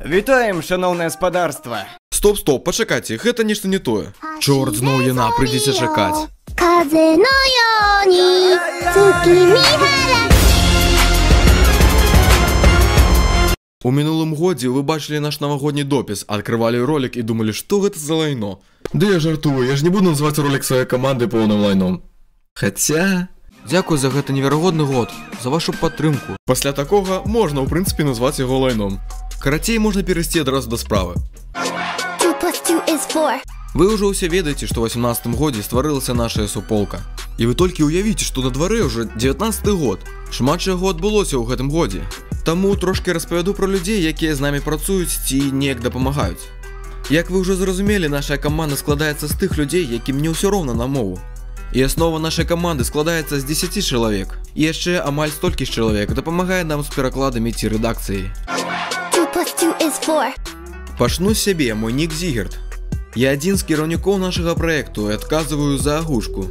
Вітаем, шановне господарство. Стоп, пачакайце, гэта нешта не тое. Чорт, зноў яна, прыйдзеце чакаць. У мінулым годзе вы бачылі наш навагодні допіс, адкрывалі ролик і думалі, што гэта за лайно. Ды я жартую, я ж не буду называць ролик сваёй каманды поўным лайном. Хаця... Дзякуй за гэты неверагодны год, за вашу падтрымку. Пасля такога можна, ў прынцыпе, назваць яго лайном. Карацей, можна перайсці адразу да справы. Вы ўжо ўсе ведаеце, што ў 18-м годзе стварылася наша суполка. І вы толькі ўявіце, што на дварэ ўжо 19-й год. Шмат чаго адбылося ў гэтым годзе. Таму трошки распавяду пра людзей, якія з намі працуюць ці неяк дапамагаюць. Як вы ўжо зразумелі, наша каманда складаецца з тых людзей, якім не ўсё роўна на мову. І аснова нашай каманды складаецца з 10 чалавек. І яшчэ амаль столькі ж чалавек дапамагае нам з перакладамі ці рэдакцыяй. Пачну з сябе, мой нік Зігерт. Я адзін з кіраўнікоў нашага праекту і адказваю за агушку.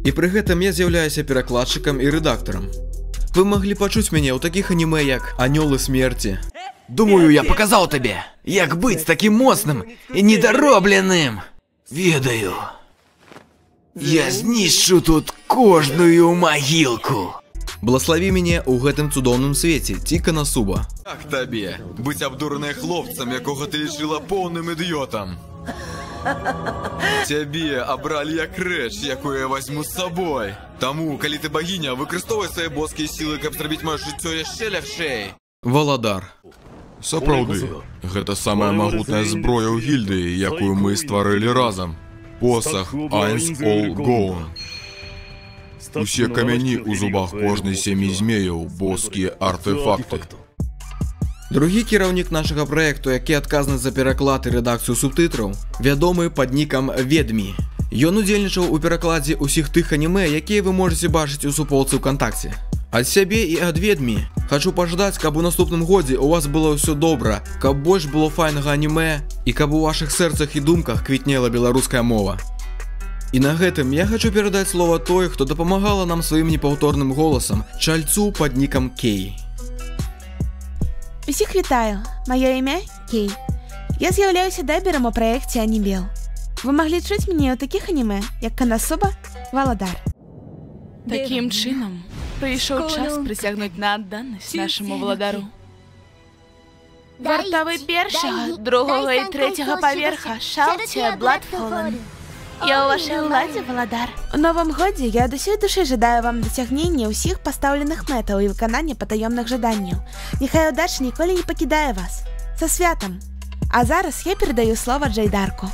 І пры гэтым я з'яўляюся перакладчыкам і рэдактарам. Вы маглі пачуць мяне ў такіх анімэ, як «Анёлы смерці». Думаю, я паказаў табе, як быць такім моцным і недаробленым. Ведаю. Я знішчу тут кожную магілку. Благослови мяне ў гэтым цудоўным свеце, ціка на суба. Як табе, быць абдуранай хлопцам, якога ты лічыла поўным ідыётам? Цябе абралі як рэч, якую я возьму з сабой. Таму, калі ты багіня, выкарыстоўвай свае боскія сілы, каб зрабіць маё жыццё яшчэ лягчэй. Валадар. Сапраўды, гэта самая магутная зброя ў гільдыі, якую мы стварылі разам. Посах Айнс Ол Гоун. Усе камяні ў зубах кожнай сям'і змеяў, боскія артефакты. Другі кіраўнік нашага праекту, які адказны за пераклад і рэдакцыю субтытраў, вядомы пад нікам Ведмі. Ён удзельнічаў у перакладзе ўсіх тых анімэ, якія вы можаце бачыць у суполцы ВКонтакце. Ад сябе і ад Ведмі хачу пажадаць, каб у наступным годзе у вас было ўсё добра, каб больш было файнага анімэ і каб у вашых сэрцах і думках квітнела беларуская мова. І на гэтым я хачу перадаць слова той, хто дапамагала нам сваім непаўторным голасам, чальцу пад нікам Кей. Усіх вітаю, маё імя Кей. Я з'яўляюся даберам у праекце Анібел. Вы маглі чуць мяне ў такіх анімэ, як Канасуба, Валадар. Такім чынам прыйшоў час прысягнуць на адданасць нашаму валадару. Вартавы першага, другога і трэцяга паверха, Шалце, Бладфолен. Я ў вашай уладзе, валадар. У новым годзе я ад усёй душы жадаю вам дасягнення ўсіх пастаўленых мэтаў і выканання патаёмных жаданняў. Няхай удача ніколі не пакідае вас. Са святам! А зараз я перадаю слова Джейдарку.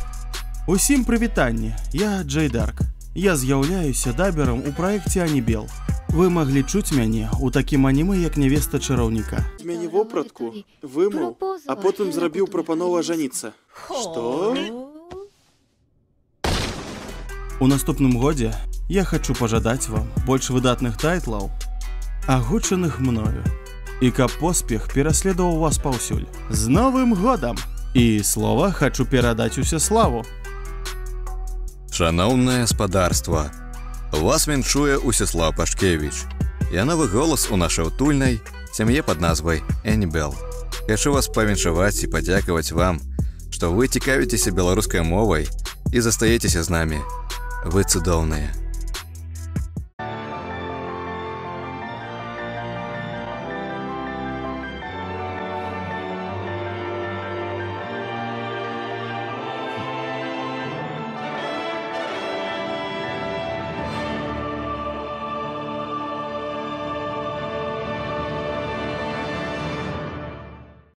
Усім прывітанне, я Джейдарк. Я з'яўляюся даберам у праекце Анібел. Вы маглі чуць мяне ў такім анімэ, як нявеста чараўніка. Мяне вопратку вымыў, а потым зрабіў прапанову ажаніцца. Што? У наступным годзе я хачу пажадаць вам больш выдатных тайтлаў, агучаных мною. І каб поспех пераследаваў вас паўсюль. З Новым годам! І слова хачу перадаць Усеславу. Шановное господарство, вас віншуе Усеслав Пашкевич. Я новы голас у нашай утульнай сям'е пад назвай Анібел. Хачу вас павіншаваць і падзякаваць вам, што вы цікавіцеся беларускай мовай і застаецеся з намі. Вы цудоўныя.